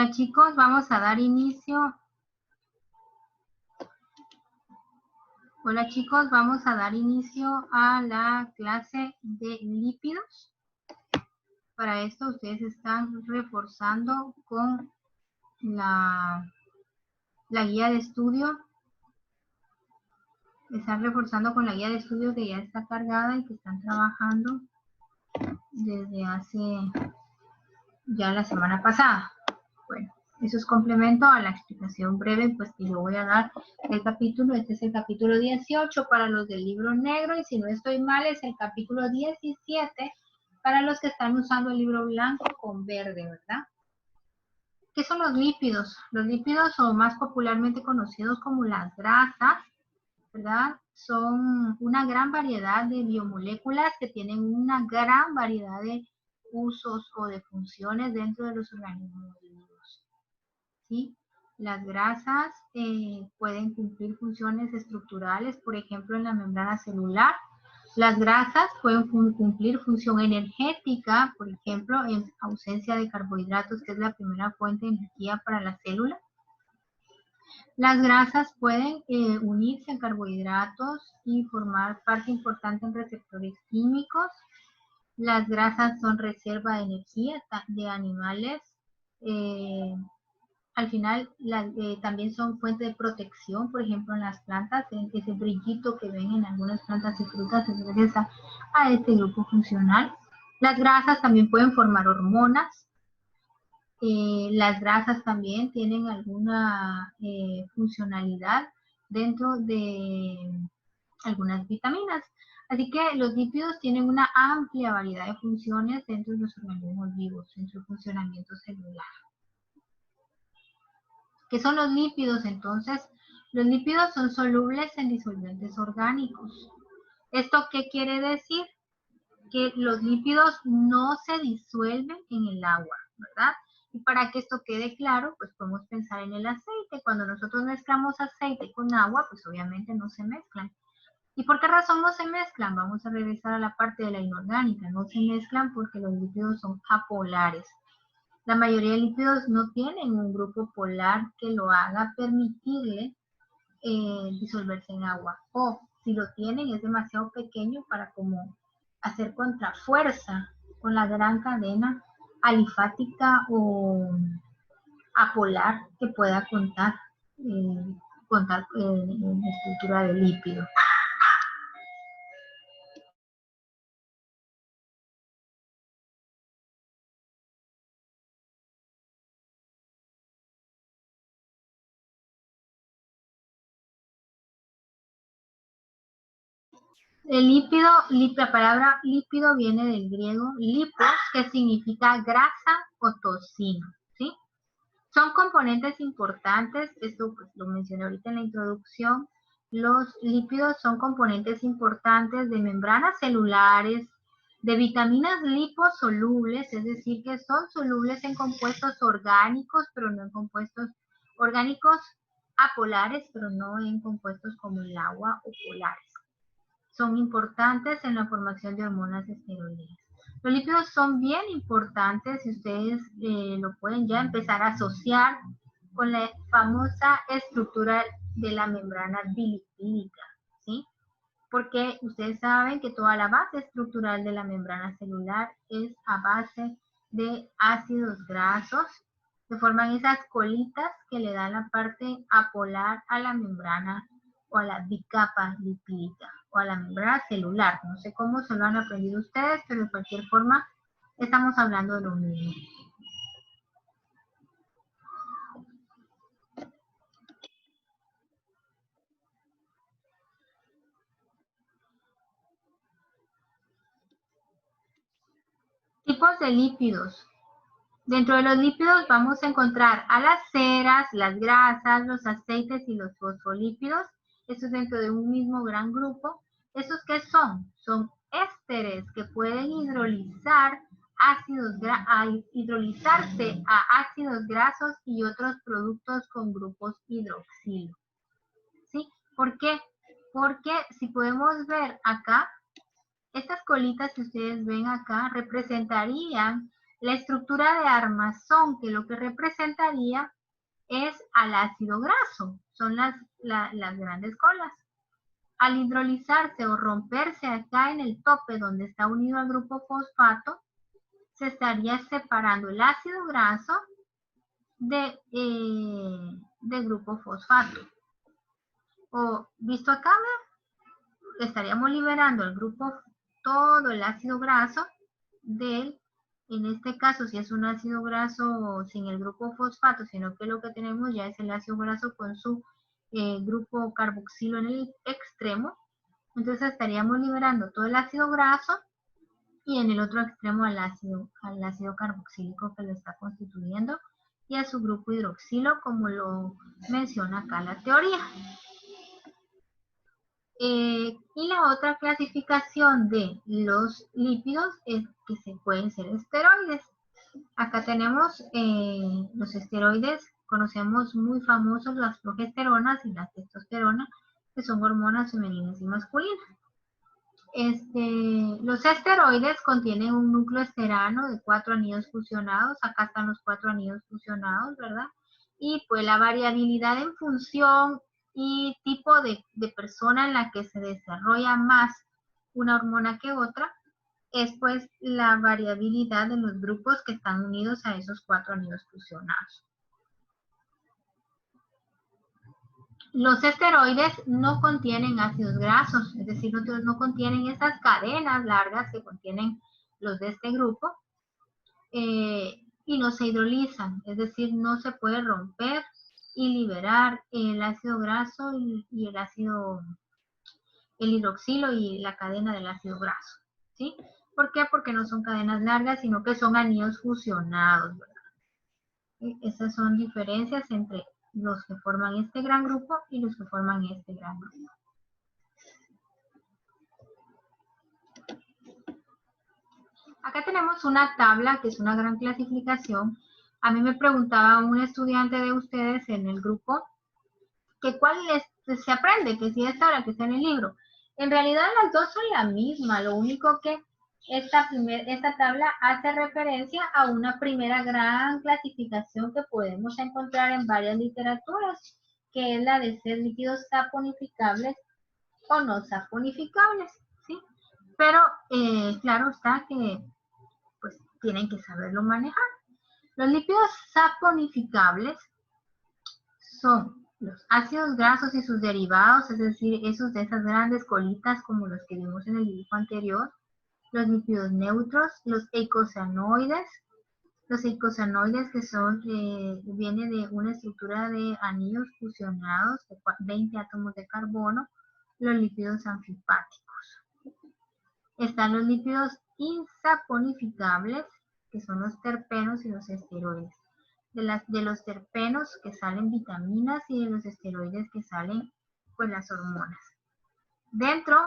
Hola chicos, vamos a dar inicio. Hola chicos, vamos a dar inicio a la clase de lípidos. Para esto ustedes están reforzando con la guía de estudio. Están reforzando con la guía de estudio que ya está cargada y que están trabajando desde hace ya la semana pasada. Bueno, eso es complemento a la explicación breve pues que yo voy a dar del capítulo. Este es el capítulo 18 para los del libro negro y si no estoy mal es el capítulo 17 para los que están usando el libro blanco con verde, ¿verdad? ¿Qué son los lípidos? Los lípidos son más popularmente conocidos como las grasas, ¿verdad? Son una gran variedad de biomoléculas que tienen una gran variedad de usos o de funciones dentro de los organismos vivos. ¿Sí? Las grasas pueden cumplir funciones estructurales, por ejemplo, en la membrana celular. Las grasas pueden cumplir función energética, por ejemplo, en ausencia de carbohidratos, que es la primera fuente de energía para la célula. Las grasas pueden unirse a carbohidratos y formar parte importante en receptores químicos. Las grasas son reserva de energía de animales. Al final también son fuente de protección, por ejemplo en las plantas, ese brillito que ven en algunas plantas y frutas es gracias a este grupo funcional. Las grasas también pueden formar hormonas. Las grasas también tienen alguna funcionalidad dentro de algunas vitaminas. Así que los lípidos tienen una amplia variedad de funciones dentro de los organismos vivos, en su funcionamiento celular. ¿Qué son los lípidos entonces? Los lípidos son solubles en disolventes orgánicos. ¿Esto qué quiere decir? Que los lípidos no se disuelven en el agua, ¿verdad? Y para que esto quede claro, pues podemos pensar en el aceite. Cuando nosotros mezclamos aceite con agua, pues obviamente no se mezclan. ¿Y por qué razón no se mezclan? Vamos a regresar a la parte de la inorgánica. No se mezclan porque los lípidos son apolares. La mayoría de lípidos no tienen un grupo polar que lo haga permitirle disolverse en agua. O si lo tienen es demasiado pequeño para como hacer contrafuerza con la gran cadena alifática o apolar que pueda contar en la estructura del lípido. El lípido, la palabra lípido viene del griego lipos, que significa grasa o tocino, ¿sí? Son componentes importantes, esto pues, lo mencioné ahorita en la introducción. Los lípidos son componentes importantes de membranas celulares, de vitaminas liposolubles, es decir, que son solubles en compuestos orgánicos, pero no en compuestos orgánicos apolares, pero no en compuestos como el agua o polares. Son importantes en la formación de hormonas esteroideas. Los lípidos son bien importantes y ustedes lo pueden ya empezar a asociar con la famosa estructura de la membrana bilipídica, ¿sí? Porque ustedes saben que toda la base estructural de la membrana celular es a base de ácidos grasos, que forman esas colitas que le dan la parte apolar a la membrana o a la bicapa lipídica o a la membrana celular. No sé cómo se lo han aprendido ustedes, pero de cualquier forma estamos hablando de lo mismo. Tipos de lípidos. Dentro de los lípidos vamos a encontrar a las ceras, las grasas, los aceites y los fosfolípidos. Esto es dentro de un mismo gran grupo. ¿Estos qué son? Son ésteres que pueden hidrolizarse a ácidos grasos y otros productos con grupos hidroxilo. ¿Sí? ¿Por qué? Porque si podemos ver acá, estas colitas que ustedes ven acá representarían la estructura de armazón, que lo que representaría es al ácido graso, son las grandes colas. Al hidrolizarse o romperse acá en el tope donde está unido al grupo fosfato, se estaría separando el ácido graso de grupo fosfato. O visto acá, estaríamos liberando el grupo, todo el ácido graso del, en este caso, si es un ácido graso sin el grupo fosfato, sino que lo que tenemos ya es el ácido graso con su grupo carboxilo en el extremo. Entonces estaríamos liberando todo el ácido graso y en el otro extremo al ácido carboxílico que lo está constituyendo y a su grupo hidroxilo, como lo menciona acá la teoría. Y la otra clasificación de los lípidos es que se pueden ser esteroides. Acá tenemos los esteroides, conocemos muy famosos las progesteronas y la testosterona, que son hormonas femeninas y masculinas. Los esteroides contienen un núcleo esterano de 4 anillos fusionados. Acá están los 4 anillos fusionados, ¿verdad? Y pues la variabilidad en función y tipo de persona en la que se desarrolla más una hormona que otra es pues la variabilidad de los grupos que están unidos a esos 4 anillos fusionados. Los esteroides no contienen ácidos grasos, es decir, no contienen esas cadenas largas que contienen los de este grupo y no se hidrolizan, es decir, no se puede romper y liberar el ácido graso y el hidroxilo y la cadena del ácido graso, ¿sí? ¿Por qué? Porque no son cadenas largas, sino que son anillos fusionados, ¿verdad? Esas son diferencias entre los que forman este gran grupo y los que forman este gran grupo. Acá tenemos una tabla que es una gran clasificación. A mí me preguntaba un estudiante de ustedes en el grupo que cuál se aprende, que si esta la que está en el libro. En realidad las dos son la misma, lo único que esta tabla hace referencia a una primera gran clasificación que podemos encontrar en varias literaturas, que es la de ser líquidos saponificables o no saponificables, ¿sí? Pero claro está que pues tienen que saberlo manejar. Los lípidos saponificables son los ácidos grasos y sus derivados, es decir, esos de esas grandes colitas como los que vimos en el dibujo anterior, los lípidos neutros, los eicosanoides que son, viene de una estructura de anillos fusionados de 20 átomos de carbono, los lípidos anfipáticos. Están los lípidos insaponificables, que son los terpenos y los esteroides. De los terpenos que salen vitaminas y de los esteroides que salen pues las hormonas. Dentro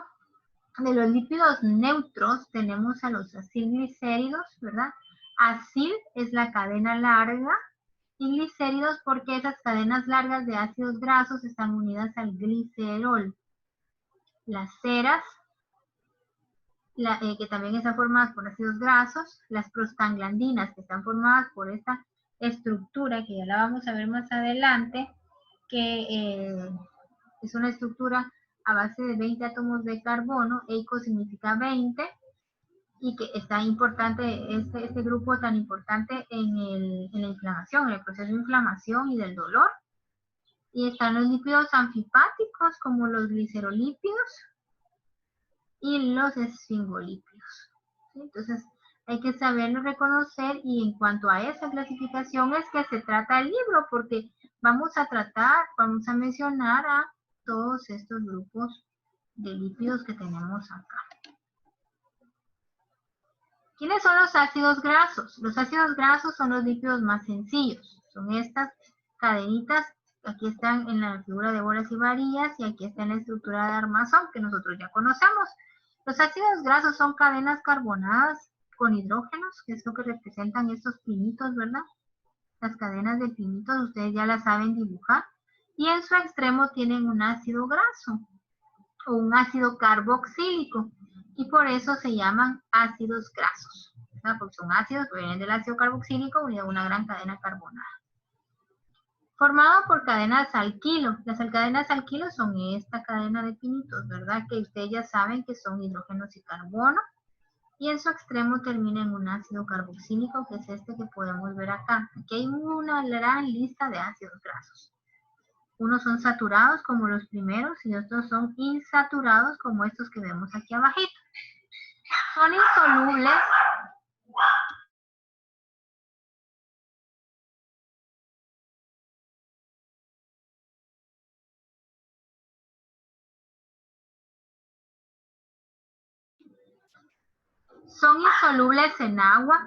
de los lípidos neutros tenemos a los acilglicéridos, ¿verdad? Acil es la cadena larga y glicéridos porque esas cadenas largas de ácidos grasos están unidas al glicerol. Las ceras, que también están formadas por ácidos grasos, las prostaglandinas que están formadas por esta estructura que ya la vamos a ver más adelante, que es una estructura a base de 20 átomos de carbono, eico significa 20, y que está importante, este grupo tan importante en la inflamación, en el proceso de inflamación y del dolor. Y están los lípidos anfipáticos como los glicerolípidos y los esfingolípidos. ¿Sí? Entonces hay que saberlo reconocer y en cuanto a esa clasificación es que se trata el libro porque vamos a mencionar a todos estos grupos de lípidos que tenemos acá. ¿Quiénes son los ácidos grasos? Los ácidos grasos son los lípidos más sencillos. Son estas cadenitas, aquí están en la figura de bolas y varillas y aquí está en la estructura de armazón que nosotros ya conocemos. Los ácidos grasos son cadenas carbonadas con hidrógenos, que es lo que representan estos pinitos, ¿verdad? Las cadenas de pinitos, ustedes ya las saben dibujar. Y en su extremo tienen un ácido graso o un ácido carboxílico y por eso se llaman ácidos grasos. ¿verdad? Porque son ácidos, provienen del ácido carboxílico unido a una gran cadena carbonada. Formado por cadenas alquilo. Las cadenas alquilo son esta cadena de pinitos, ¿verdad? Que ustedes ya saben que son hidrógenos y carbono. Y en su extremo termina en un ácido carboxílico, que es este que podemos ver acá. Aquí hay una gran lista de ácidos grasos. Unos son saturados como los primeros y otros son insaturados como estos que vemos aquí abajito. Son insolubles. Son insolubles en agua.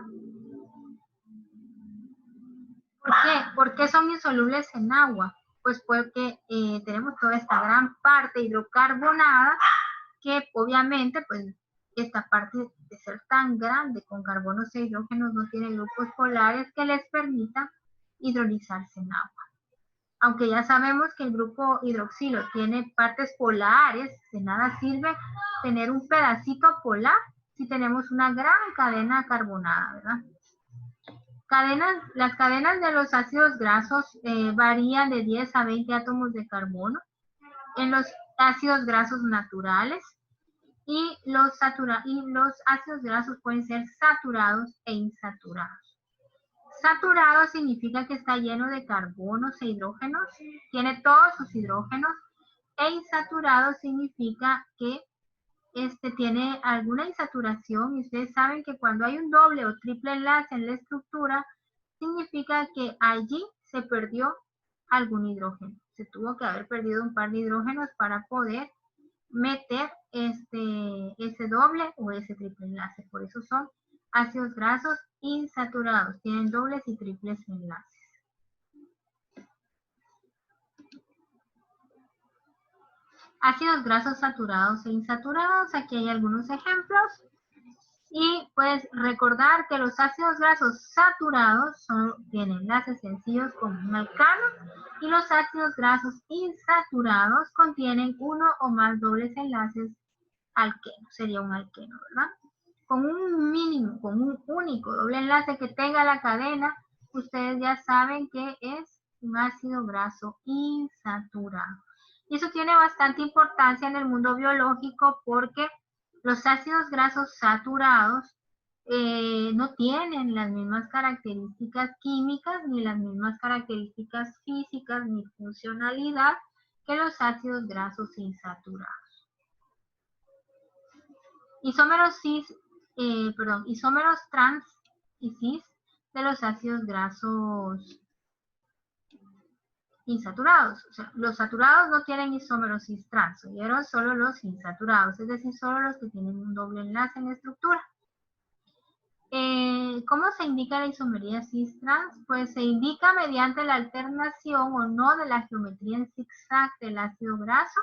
¿Por qué? ¿Por qué son insolubles en agua? Pues porque tenemos toda esta gran parte hidrocarbonada que obviamente pues esta parte de ser tan grande con carbonos e hidrógenos no tiene grupos polares que les permitan hidrolizarse en agua. Aunque ya sabemos que el grupo hidroxilo tiene partes polares, de nada sirve tener un pedacito polar si tenemos una gran cadena carbonada, ¿verdad? Las cadenas de los ácidos grasos varían de 10 a 20 átomos de carbono en los ácidos grasos naturales y los ácidos grasos pueden ser saturados e insaturados. Saturado significa que está lleno de carbonos e hidrógenos, tiene todos sus hidrógenos, e insaturado significa que tiene alguna insaturación, y ustedes saben que cuando hay un doble o triple enlace en la estructura, significa que allí se perdió algún hidrógeno. Se tuvo que haber perdido un par de hidrógenos para poder meter ese doble o ese triple enlace. Por eso son ácidos grasos insaturados, tienen dobles y triples enlaces. Ácidos grasos saturados e insaturados, aquí hay algunos ejemplos. Y pues recordar que los ácidos grasos saturados tienen enlaces sencillos con un alcano y los ácidos grasos insaturados contienen uno o más dobles enlaces alqueno, sería un alqueno, ¿verdad? Con un único doble enlace que tenga la cadena, ustedes ya saben que es un ácido graso insaturado. Y eso tiene bastante importancia en el mundo biológico porque los ácidos grasos saturados no tienen las mismas características químicas, ni las mismas características físicas, ni funcionalidad que los ácidos grasos insaturados. Isómeros trans y cis de los ácidos grasos insaturados. O sea, los saturados no tienen isómeros cis-trans, oyeron, solo los insaturados, es decir, solo los que tienen un doble enlace en la estructura. ¿Cómo se indica la isomería cis-trans? Pues se indica mediante la alternación o no de la geometría en zigzag del ácido graso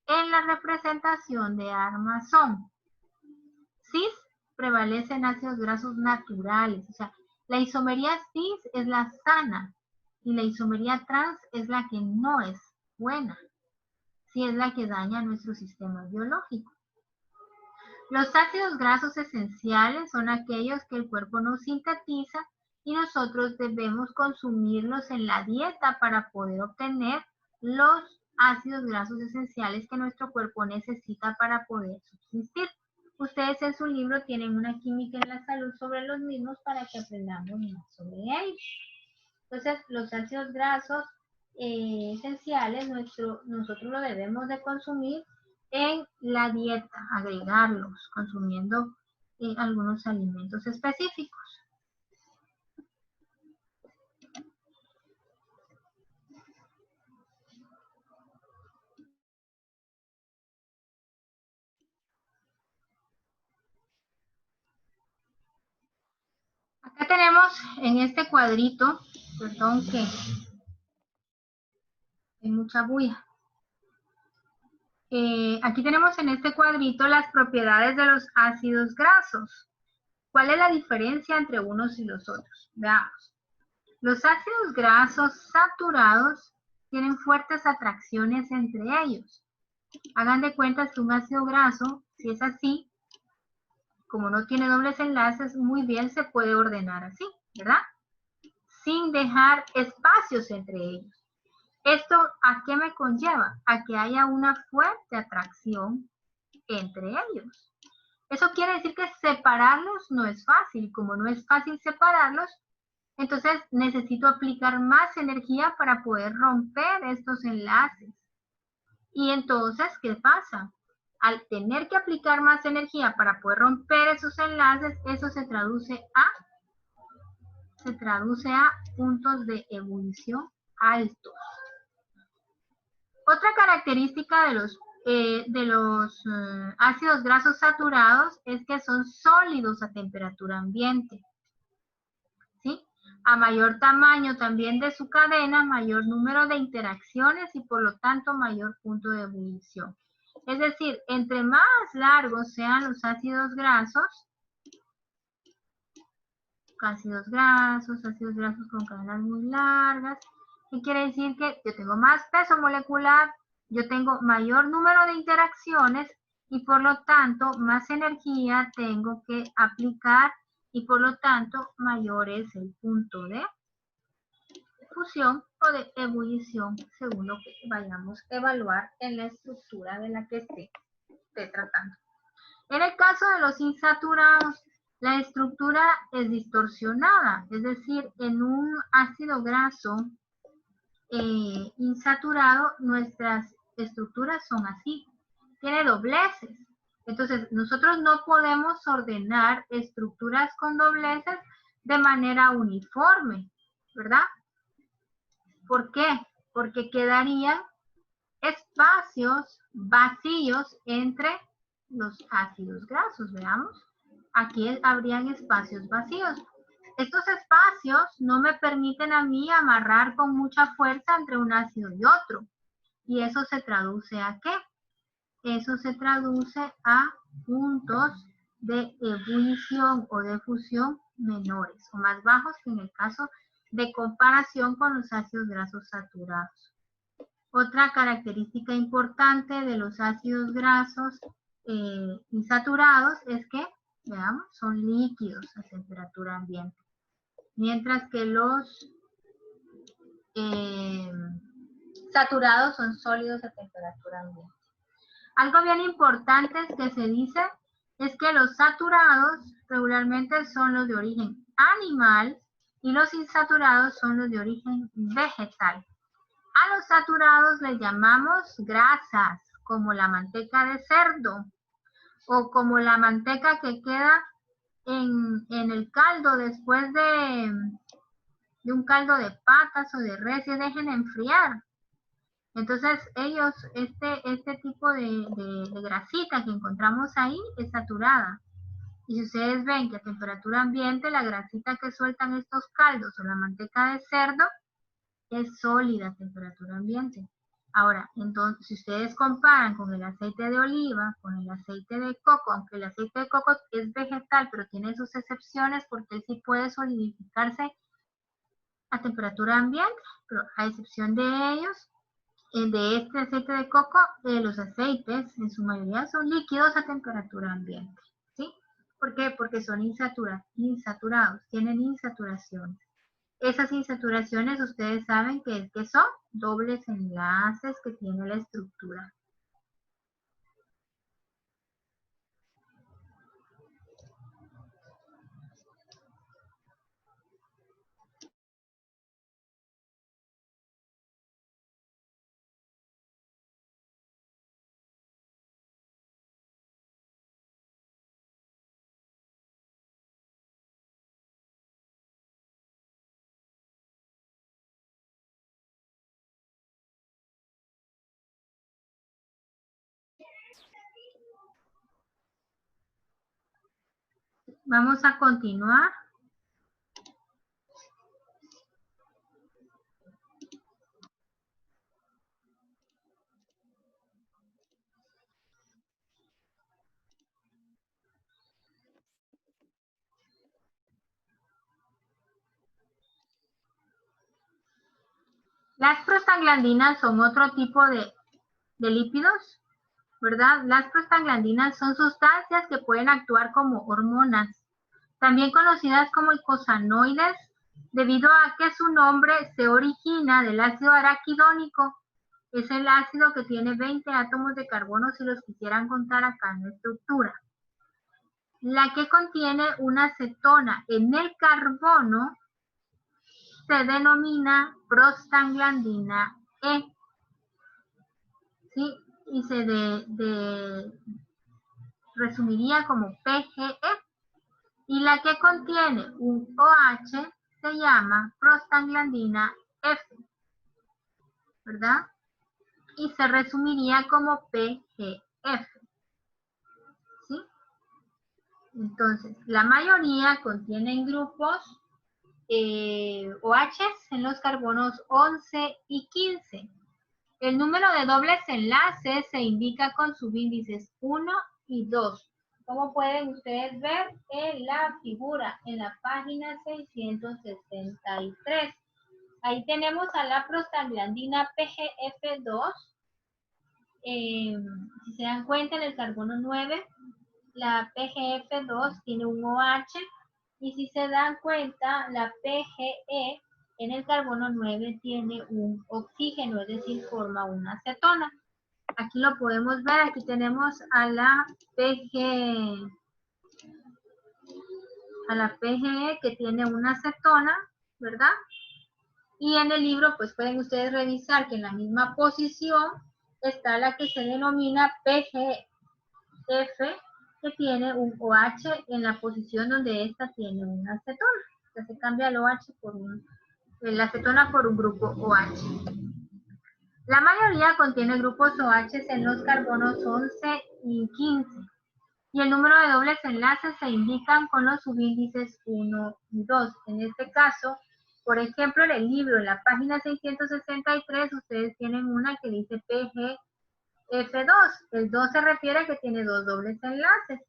en la representación de armazón. Cis prevalece en ácidos grasos naturales, o sea, la isomería cis es la sana, y la isomería trans es la que no es buena, sí es la que daña nuestro sistema biológico. Los ácidos grasos esenciales son aquellos que el cuerpo no sintetiza y nosotros debemos consumirlos en la dieta para poder obtener los ácidos grasos esenciales que nuestro cuerpo necesita para poder subsistir. Ustedes en su libro tienen una química en la salud sobre los mismos para que aprendamos más sobre ellos. Entonces, los ácidos grasos esenciales nosotros lo debemos de consumir en la dieta, agregarlos, consumiendo algunos alimentos específicos. Acá tenemos en este cuadrito, perdón que hay mucha bulla. Aquí tenemos en este cuadrito las propiedades de los ácidos grasos. ¿Cuál es la diferencia entre unos y los otros? Veamos. Los ácidos grasos saturados tienen fuertes atracciones entre ellos. Hagan de cuenta que un ácido graso, si es así, como no tiene dobles enlaces, muy bien se puede ordenar así, ¿verdad? Sin dejar espacios entre ellos. ¿Esto a qué me conlleva? A que haya una fuerte atracción entre ellos. Eso quiere decir que separarlos no es fácil. Como no es fácil separarlos, entonces necesito aplicar más energía para poder romper estos enlaces. Y entonces, ¿qué pasa? Al tener que aplicar más energía para poder romper esos enlaces, eso se traduce a puntos de ebullición altos. Otra característica de los ácidos grasos saturados es que son sólidos a temperatura ambiente. ¿Sí? A mayor tamaño también de su cadena, mayor número de interacciones y por lo tanto mayor punto de ebullición. Es decir, entre más largos sean los ácidos grasos con cadenas muy largas, ¿qué quiere decir? Que yo tengo más peso molecular, yo tengo mayor número de interacciones y por lo tanto más energía tengo que aplicar y por lo tanto mayor es el punto de fusión o de ebullición según lo que vayamos a evaluar en la estructura de la que esté tratando. En el caso de los insaturados, la estructura es distorsionada, es decir, en un ácido graso insaturado, nuestras estructuras son así, tiene dobleces. Entonces, nosotros no podemos ordenar estructuras con dobleces de manera uniforme, ¿verdad? ¿Por qué? Porque quedarían espacios vacíos entre los ácidos grasos, veamos. Aquí habrían espacios vacíos. Estos espacios no me permiten a mí amarrar con mucha fuerza entre un ácido y otro. ¿Y eso se traduce a qué? Eso se traduce a puntos de ebullición o de fusión menores o más bajos que en el caso de comparación con los ácidos grasos saturados. Otra característica importante de los ácidos grasos insaturados es que, veamos, son líquidos a temperatura ambiente. Mientras que los saturados son sólidos a temperatura ambiente. Algo bien importante que se dice es que los saturados regularmente son los de origen animal y los insaturados son los de origen vegetal. A los saturados les llamamos grasas, como la manteca de cerdo o como la manteca que queda en el caldo después de un caldo de patas o de res y dejen enfriar. Entonces ellos, este tipo de grasita que encontramos ahí es saturada. Y si ustedes ven que a temperatura ambiente la grasita que sueltan estos caldos o la manteca de cerdo es sólida a temperatura ambiente. Ahora, entonces, si ustedes comparan con el aceite de oliva, con el aceite de coco, aunque el aceite de coco es vegetal, pero tiene sus excepciones porque él sí puede solidificarse a temperatura ambiente, pero a excepción de ellos, de este aceite de coco, los aceites en su mayoría son líquidos a temperatura ambiente. ¿Sí? ¿Por qué? Porque son insaturados, tienen insaturaciones. Esas insaturaciones ustedes saben que son dobles enlaces que tiene la estructura. Vamos a continuar. Las prostaglandinas son otro tipo de lípidos ¿verdad? Las prostaglandinas son sustancias que pueden actuar como hormonas, también conocidas como eicosanoides, debido a que su nombre se origina del ácido araquidónico. Es el ácido que tiene 20 átomos de carbono si los quisieran contar acá en la estructura. La que contiene una cetona en el carbono se denomina prostaglandina E. ¿Sí? Y se resumiría como PGE. Y la que contiene un OH se llama prostaglandina F, ¿verdad? Y se resumiría como PGF. ¿Sí? Entonces, la mayoría contienen grupos OHs en los carbonos 11 y 15. El número de dobles enlaces se indica con subíndices 1 y 2. Como pueden ustedes ver en la figura, en la página 663. Ahí tenemos a la prostaglandina PGF2. Si se dan cuenta, en el carbono 9, la PGF2 tiene un OH. Y si se dan cuenta, la PGE en el carbono 9 tiene un oxígeno, es decir, forma una cetona. Aquí lo podemos ver, aquí tenemos a la PGE que tiene una cetona, ¿verdad? Y en el libro, pues pueden ustedes revisar que en la misma posición está la que se denomina PGF, que tiene un OH en la posición donde esta tiene una cetona. Entonces se cambia el OH por la cetona por un grupo OH. La mayoría contiene grupos OH en los carbonos 11 y 15. Y el número de dobles enlaces se indican con los subíndices 1 y 2. En este caso, por ejemplo, en el libro, en la página 663, ustedes tienen una que dice PGF2. El 2 se refiere a que tiene dos dobles enlaces.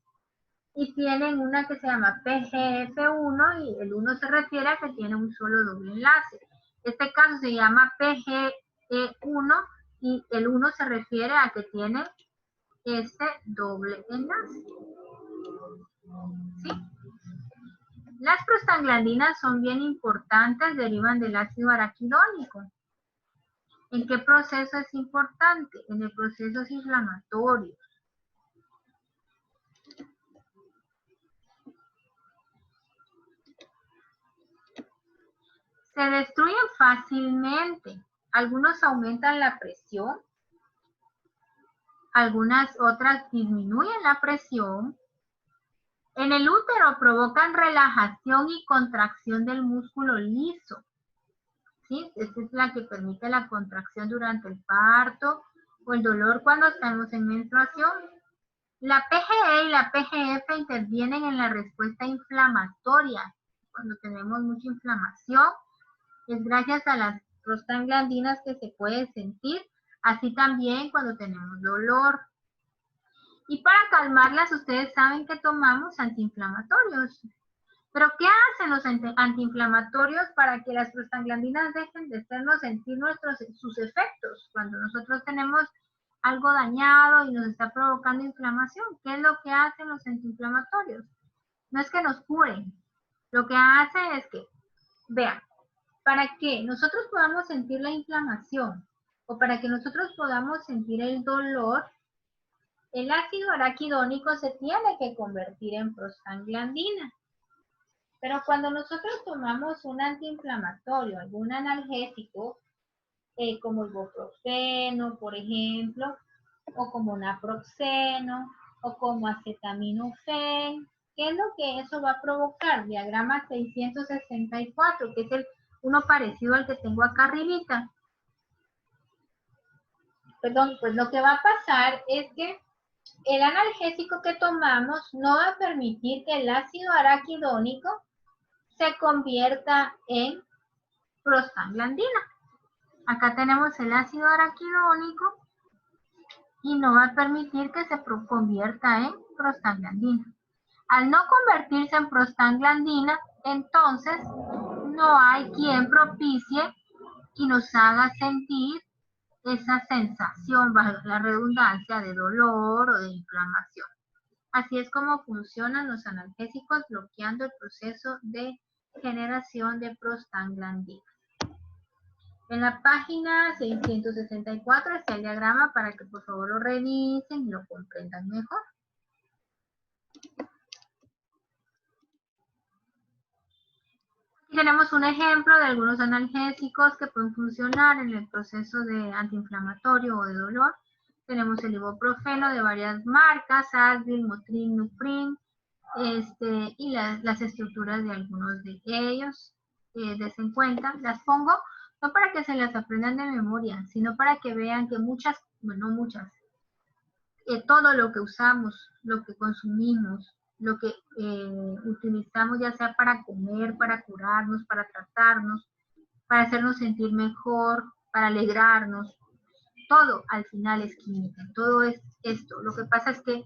Y tienen una que se llama PGF1 y el 1 se refiere a que tiene un solo doble enlace. Este caso se llama PGE1 y el 1 se refiere a que tiene ese doble enlace. ¿Sí? Las prostaglandinas son bien importantes, derivan del ácido araquidónico. ¿En qué proceso es importante? En el proceso inflamatorio. Se destruyen fácilmente. Algunos aumentan la presión, algunas otras disminuyen la presión. En el útero provocan relajación y contracción del músculo liso. ¿Sí? Esta es la que permite la contracción durante el parto o el dolor cuando estamos en menstruación. La PGE y la PGF intervienen en la respuesta inflamatoria. Cuando tenemos mucha inflamación, es gracias a las prostaglandinas que se puede sentir, así también cuando tenemos dolor. Y para calmarlas, ustedes saben que tomamos antiinflamatorios. Pero ¿qué hacen los antiinflamatorios para que las prostaglandinas dejen de hacernos sentir sus efectos? Cuando nosotros tenemos algo dañado y nos está provocando inflamación, ¿qué es lo que hacen los antiinflamatorios? No es que nos curen. Lo que hacen es que, vean, para que nosotros podamos sentir la inflamación o para que nosotros podamos sentir el dolor, el ácido araquidónico se tiene que convertir en prostaglandina. Pero cuando nosotros tomamos un antiinflamatorio, algún analgésico, como el ibuprofeno, por ejemplo, o como naproxeno, o como acetaminofén, ¿qué es lo que eso va a provocar? Diagrama 664, que es uno parecido al que tengo acá arribita. Perdón, pues lo que va a pasar es que el analgésico que tomamos no va a permitir que el ácido araquidónico se convierta en prostaglandina. Acá tenemos el ácido araquidónico y no va a permitir que se convierta en prostaglandina. Al no convertirse en prostaglandina, entonces no hay quien propicie y nos haga sentir esa sensación, bajo la redundancia, de dolor o de inflamación. Así es como funcionan los analgésicos, bloqueando el proceso de generación de prostaglandinas. En la página 664 está el diagrama para que por favor lo revisen y lo comprendan mejor. Aquí tenemos un ejemplo de algunos analgésicos que pueden funcionar en el proceso de antiinflamatorio o de dolor. Tenemos el ibuprofeno de varias marcas, Advil, Motrin, Nuprin, y las estructuras de algunos de ellos. Des en cuenta, las pongo no para que se las aprendan de memoria, sino para que vean que muchas, bueno, no muchas, todo lo que usamos, lo que consumimos, lo que utilizamos ya sea para comer, para curarnos, para tratarnos, para hacernos sentir mejor, para alegrarnos, todo al final es química, todo es esto. Lo que pasa es que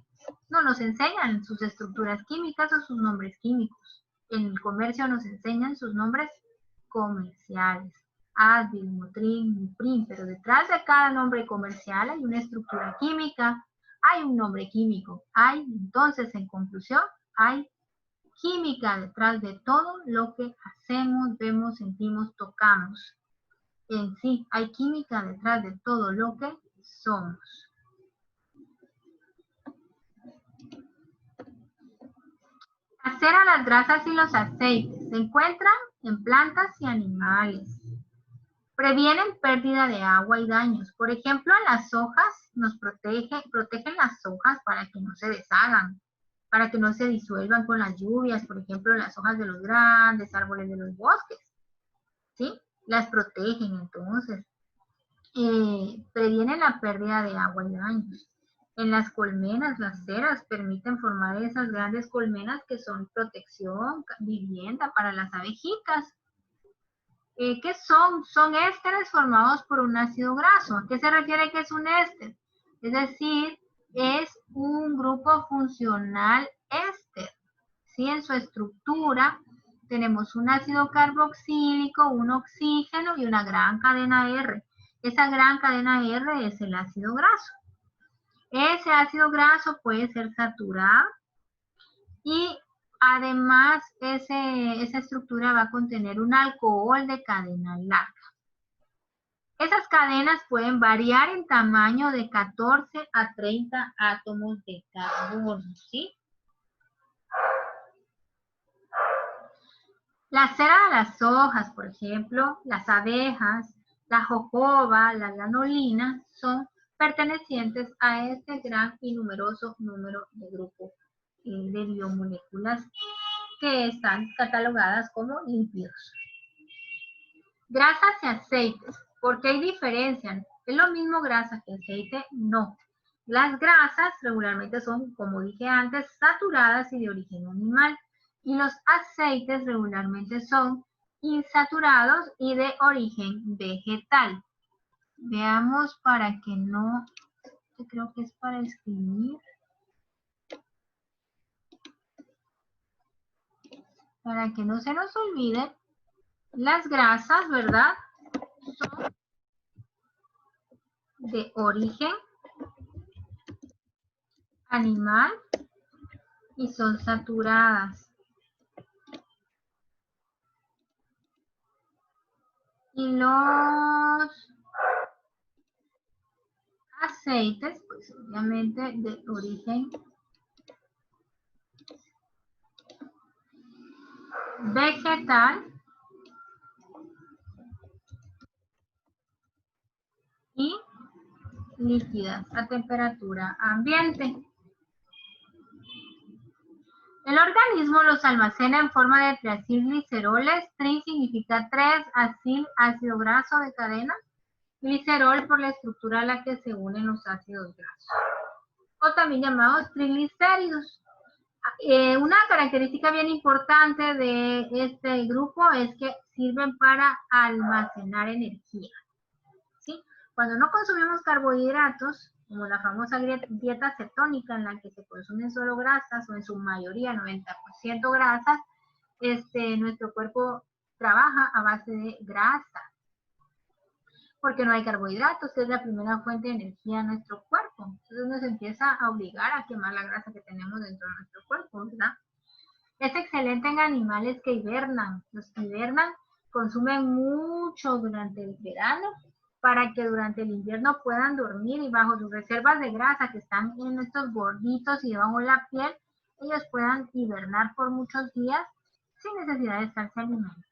no nos enseñan sus estructuras químicas o sus nombres químicos. En el comercio nos enseñan sus nombres comerciales. Advil, Motrin, Nuprin, pero detrás de cada nombre comercial hay una estructura química, hay un nombre químico, hay, entonces, en conclusión, hay química detrás de todo lo que hacemos, vemos, sentimos, tocamos. En sí, hay química detrás de todo lo que somos. La cera, las grasas y los aceites se encuentran en plantas y animales. Previenen pérdida de agua y daños. Por ejemplo, las hojas nos protegen las hojas para que no se deshagan, para que no se disuelvan con las lluvias, por ejemplo, las hojas de los grandes árboles de los bosques, ¿sí? Las protegen entonces. Previenen la pérdida de agua y daños. En las colmenas, las ceras permiten formar esas grandes colmenas que son protección, vivienda para las abejitas. ¿Qué son? Son ésteres formados por un ácido graso. ¿A qué se refiere que es un éster? Es decir, es un grupo funcional éster. ¿Sí? En su estructura tenemos un ácido carboxílico, un oxígeno y una gran cadena R. Esa gran cadena R es el ácido graso. Ese ácido graso puede ser saturado y además esa estructura va a contener un alcohol de cadena larga. Esas cadenas pueden variar en tamaño de 14 a 30 átomos de carbono, ¿sí? La cera de las hojas, por ejemplo, las abejas, la jojoba, la lanolina, son pertenecientes a este gran y numeroso número de grupos de biomoléculas que están catalogadas como lípidos. Grasas y aceites. ¿Por qué hay diferencia? ¿Es lo mismo grasa que aceite? No. Las grasas regularmente son, como dije antes, saturadas y de origen animal. Y los aceites regularmente son insaturados y de origen vegetal. Veamos para que no, yo creo que es para escribir. Para que no se nos olvide, las grasas, ¿verdad? Son de origen animal y son saturadas. Y los aceites, pues obviamente de origen vegetal y líquidas a temperatura ambiente. El organismo los almacena en forma de triacilgliceroles. Tri significa 3, acil, ácido graso de cadena, glicerol por la estructura a la que se unen los ácidos grasos, o también llamados triglicéridos. Una característica bien importante de este grupo es que sirven para almacenar energía, ¿sí? Cuando no consumimos carbohidratos, como la famosa dieta cetónica en la que se consumen solo grasas o en su mayoría 90% grasas, nuestro cuerpo trabaja a base de grasa. porque no hay carbohidratos, que es la primera fuente de energía en nuestro cuerpo. Entonces nos empieza a obligar a quemar la grasa que tenemos dentro de nuestro cuerpo, ¿verdad? Es excelente en animales que hibernan. Los que hibernan consumen mucho durante el verano para que durante el invierno puedan dormir y bajo sus reservas de grasa que están en estos gorditos y debajo de la piel, ellos puedan hibernar por muchos días sin necesidad de estarse alimentando.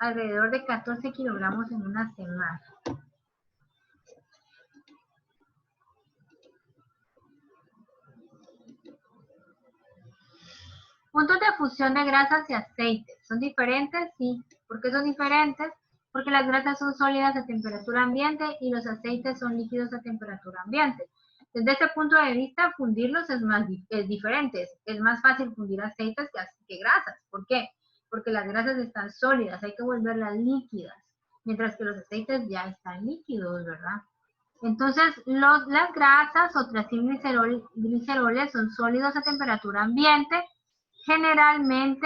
Alrededor de 14 kilogramos en una semana. Puntos de fusión de grasas y aceites. ¿Son diferentes? Sí. ¿Por qué son diferentes? Porque las grasas son sólidas a temperatura ambiente y los aceites son líquidos a temperatura ambiente. Desde ese punto de vista, fundirlos es diferente. Es más fácil fundir aceites que grasas. ¿Por qué? Porque las grasas están sólidas, hay que volverlas líquidas, mientras que los aceites ya están líquidos, ¿verdad? Entonces, las grasas o gliceroles son sólidos a temperatura ambiente. Generalmente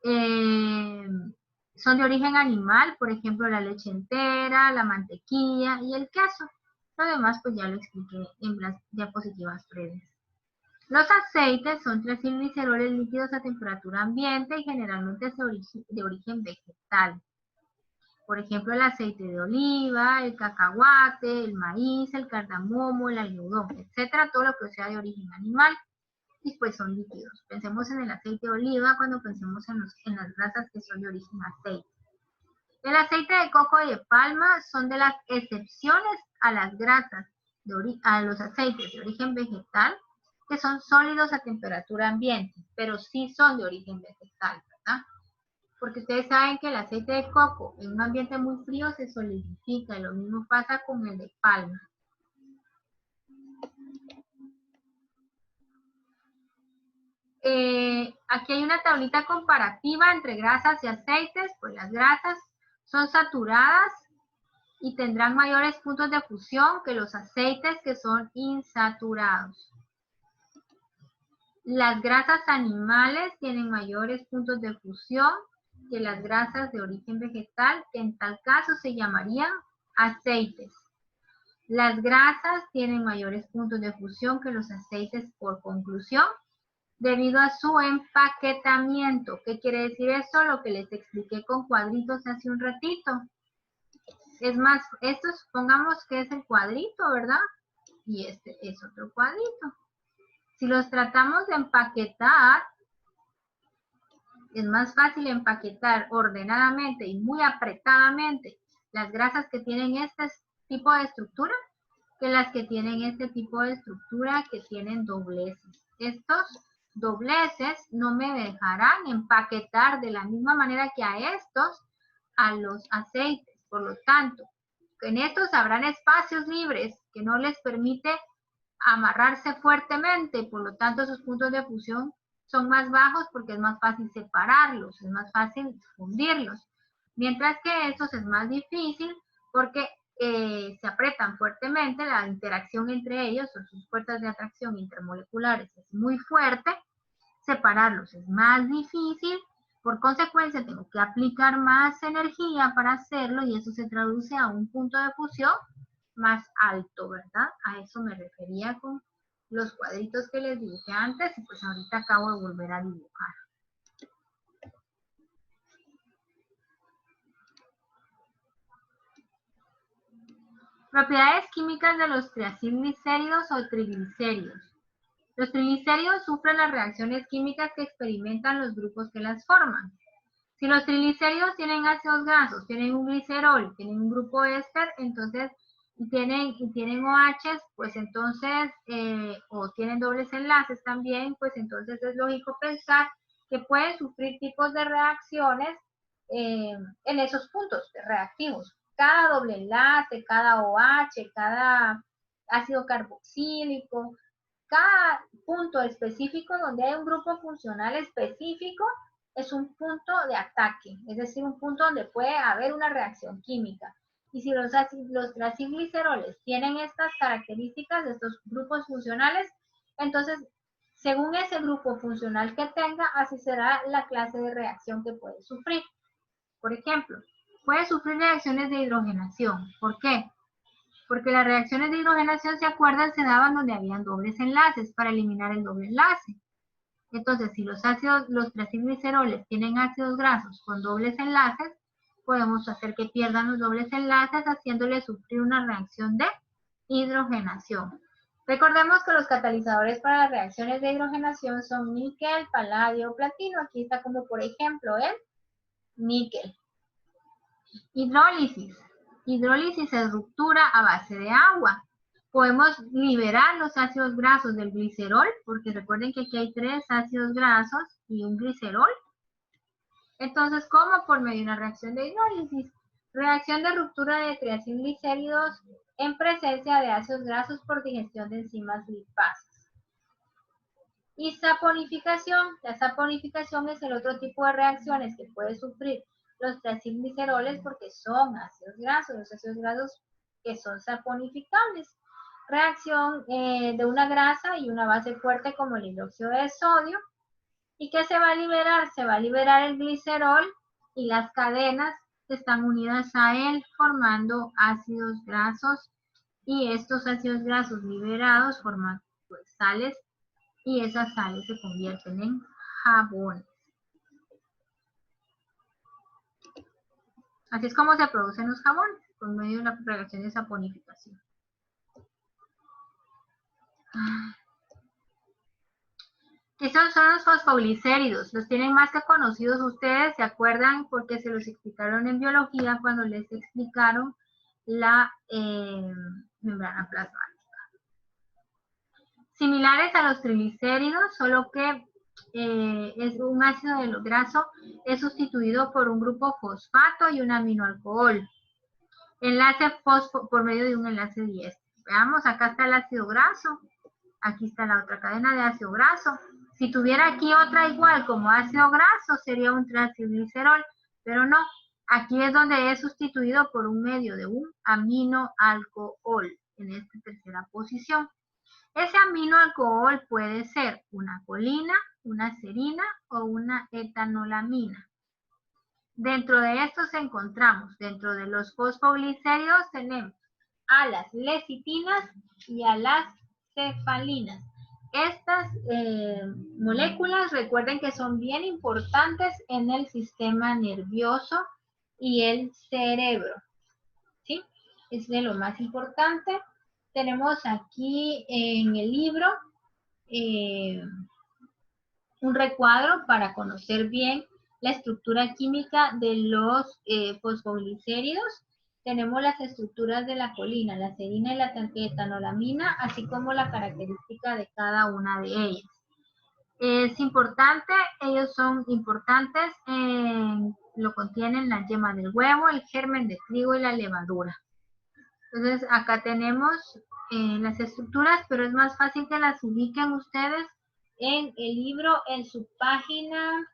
son de origen animal, por ejemplo, la leche entera, la mantequilla y el queso. Lo demás, pues ya lo expliqué en las diapositivas previas. Los aceites son triacilgliceroles líquidos a temperatura ambiente y generalmente de origen vegetal. Por ejemplo, el aceite de oliva, el cacahuate, el maíz, el cardamomo, el algodón, etcétera, todo lo que sea de origen animal. Y pues son líquidos. Pensemos en el aceite de oliva cuando pensemos en las grasas que son de origen aceite. El aceite de coco y de palma son de las excepciones a las grasas, a los aceites de origen vegetal, que son sólidos a temperatura ambiente, pero sí son de origen vegetal, ¿verdad? Porque ustedes saben que el aceite de coco en un ambiente muy frío se solidifica, y lo mismo pasa con el de palma. Aquí hay una tablita comparativa entre grasas y aceites, pues las grasas son saturadas y tendrán mayores puntos de fusión que los aceites que son insaturados. Las grasas animales tienen mayores puntos de fusión que las grasas de origen vegetal, que en tal caso se llamarían aceites. Las grasas tienen mayores puntos de fusión que los aceites por conclusión, debido a su empaquetamiento. ¿Qué quiere decir esto? Lo que les expliqué con cuadritos hace un ratito. Es más, esto supongamos que es el cuadrito, ¿verdad? Y este es otro cuadrito. Si los tratamos de empaquetar, es más fácil empaquetar ordenadamente y muy apretadamente las grasas que tienen este tipo de estructura que las que tienen este tipo de estructura que tienen dobleces. Estos dobleces no me dejarán empaquetar de la misma manera que a estos a los aceites. Por lo tanto, en estos habrán espacios libres que no les permite amarrarse fuertemente, por lo tanto sus puntos de fusión son más bajos porque es más fácil separarlos, es más fácil fundirlos. Mientras que estos es más difícil porque se apretan fuertemente, la interacción entre ellos o sus fuerzas de atracción intermoleculares es muy fuerte, separarlos es más difícil, por consecuencia tengo que aplicar más energía para hacerlo y eso se traduce a un punto de fusión más alto, ¿verdad? A eso me refería con los cuadritos que les dibujé antes y pues ahorita acabo de volver a dibujar. Propiedades químicas de los triacilglicéridos o triglicéridos. Los triglicéridos sufren las reacciones químicas que experimentan los grupos que las forman. Si los triglicéridos tienen ácidos grasos, tienen un glicerol, tienen un grupo éster, entonces y tienen OHs, pues entonces, o tienen dobles enlaces también, pues entonces es lógico pensar que pueden sufrir tipos de reacciones en esos puntos reactivos. Cada doble enlace, cada OH, cada ácido carboxílico, cada punto específico donde hay un grupo funcional específico es un punto de ataque, es decir, un punto donde puede haber una reacción química. Y si los triacilgliceroles tienen estas características de estos grupos funcionales, entonces, según ese grupo funcional que tenga, así será la clase de reacción que puede sufrir. Por ejemplo, puede sufrir reacciones de hidrogenación. ¿Por qué? Porque las reacciones de hidrogenación, ¿se acuerdan? Se daban donde habían dobles enlaces para eliminar el doble enlace. Entonces, si los triacilgliceroles tienen ácidos grasos con dobles enlaces, podemos hacer que pierdan los dobles enlaces haciéndole sufrir una reacción de hidrogenación. Recordemos que los catalizadores para las reacciones de hidrogenación son níquel, paladio, platino. Aquí está como por ejemplo el níquel. Hidrólisis. Hidrólisis es ruptura a base de agua. Podemos liberar los ácidos grasos del glicerol, porque recuerden que aquí hay 3 ácidos grasos y un glicerol. Entonces, ¿cómo? Por medio de una reacción de hidrólisis. Reacción de ruptura de triacilglicéridos en presencia de ácidos grasos por digestión de enzimas lipasas. Y saponificación. La saponificación es el otro tipo de reacciones que puede sufrir los triacilgliceroles porque son ácidos grasos, los ácidos grasos que son saponificables. Reacción de una grasa y una base fuerte como el hidróxido de sodio. ¿Y qué se va a liberar? Se va a liberar el glicerol y las cadenas que están unidas a él formando ácidos grasos, y estos ácidos grasos liberados forman pues, sales, y esas sales se convierten en jabones. Así es como se producen los jabones, por medio de la reacción de saponificación. Estos son los fosfoglicéridos. Los tienen más que conocidos ustedes, ¿se acuerdan? Porque se los explicaron en biología cuando les explicaron la membrana plasmática. Similares a los triglicéridos, solo que es un ácido graso es sustituido por un grupo fosfato y un aminoalcohol. Enlace fosfo por medio de un enlace diéster. Veamos, acá está el ácido graso. Aquí está la otra cadena de ácido graso. Si tuviera aquí otra igual como ácido graso, sería un triacilglicerol, pero no. Aquí es donde es sustituido por un medio de un aminoalcohol en esta tercera posición. Ese aminoalcohol puede ser una colina, una serina o una etanolamina. Dentro de estos encontramos, dentro de los fosfoglicéridos tenemos a las lecitinas y a las cefalinas. Estas moléculas, recuerden que son bien importantes en el sistema nervioso y el cerebro, ¿sí? Es de lo más importante. Tenemos aquí en el libro un recuadro para conocer bien la estructura química de los fosfoglicéridos. Tenemos las estructuras de la colina, la serina y la etanolamina, así como la característica de cada una de ellas. Es importante, ellos son importantes, lo contienen la yema del huevo, el germen de trigo y la levadura. Entonces acá tenemos las estructuras, pero es más fácil que las ubiquen ustedes en el libro, en su página,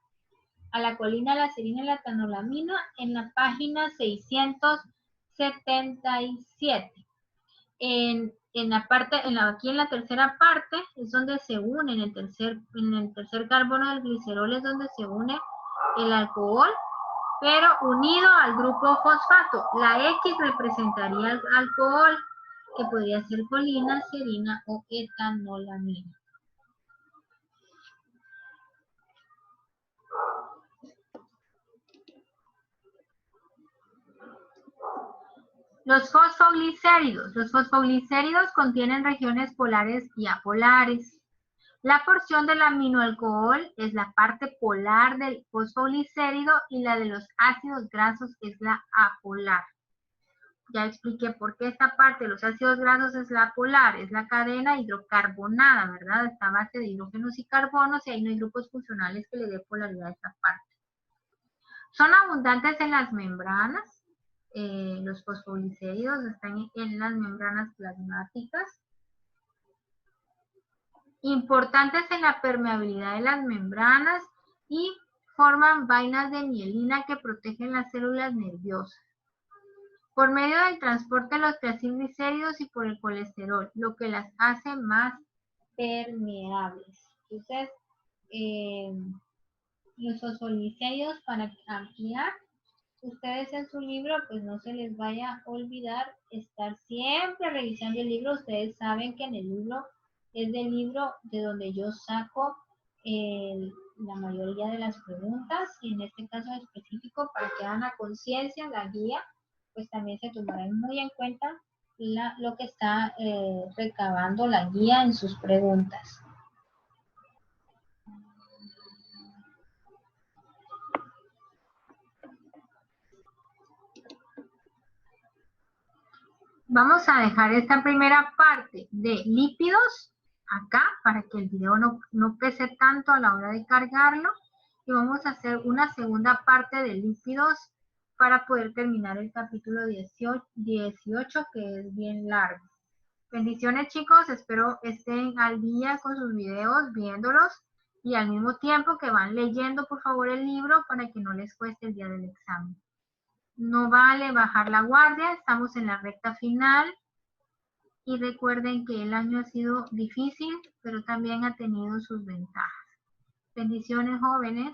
a la colina, la serina y la etanolamina, en la página 677. Aquí en la tercera parte es donde se une, en el tercer carbono del glicerol es donde se une el alcohol, pero unido al grupo fosfato. La X representaría el alcohol, que podría ser colina, serina o etanolamina. Los fosfoglicéridos. Los fosfoglicéridos contienen regiones polares y apolares. La porción del aminoalcohol es la parte polar del fosfoglicérido y la de los ácidos grasos es la apolar. Ya expliqué por qué esta parte de los ácidos grasos es la polar, es la cadena hidrocarbonada, ¿verdad? Esta base de hidrógenos y carbonos, y ahí no hay grupos funcionales que le dé polaridad a esta parte. Son abundantes en las membranas. Los fosfoglicéridos están en las membranas plasmáticas. Importantes en la permeabilidad de las membranas y forman vainas de mielina que protegen las células nerviosas. Por medio del transporte de los triacilglicéridos y por el colesterol, lo que las hace más permeables. Entonces, los fosfoglicéridos, para ampliar, ustedes en su libro, pues no se les vaya a olvidar estar siempre revisando el libro. Ustedes saben que en el libro es del libro de donde yo saco la mayoría de las preguntas, y en este caso específico, para que hagan la conciencia, la guía, pues también se tomarán muy en cuenta lo que está recabando la guía en sus preguntas. Vamos a dejar esta primera parte de lípidos acá para que el video no pese tanto a la hora de cargarlo, y vamos a hacer una segunda parte de lípidos para poder terminar el capítulo 18 que es bien largo. Bendiciones, chicos, espero estén al día con sus videos, viéndolos, y al mismo tiempo que van leyendo por favor el libro para que no les cueste el día del examen. No vale bajar la guardia, estamos en la recta final. Y recuerden que el año ha sido difícil, pero también ha tenido sus ventajas. Bendiciones, jóvenes.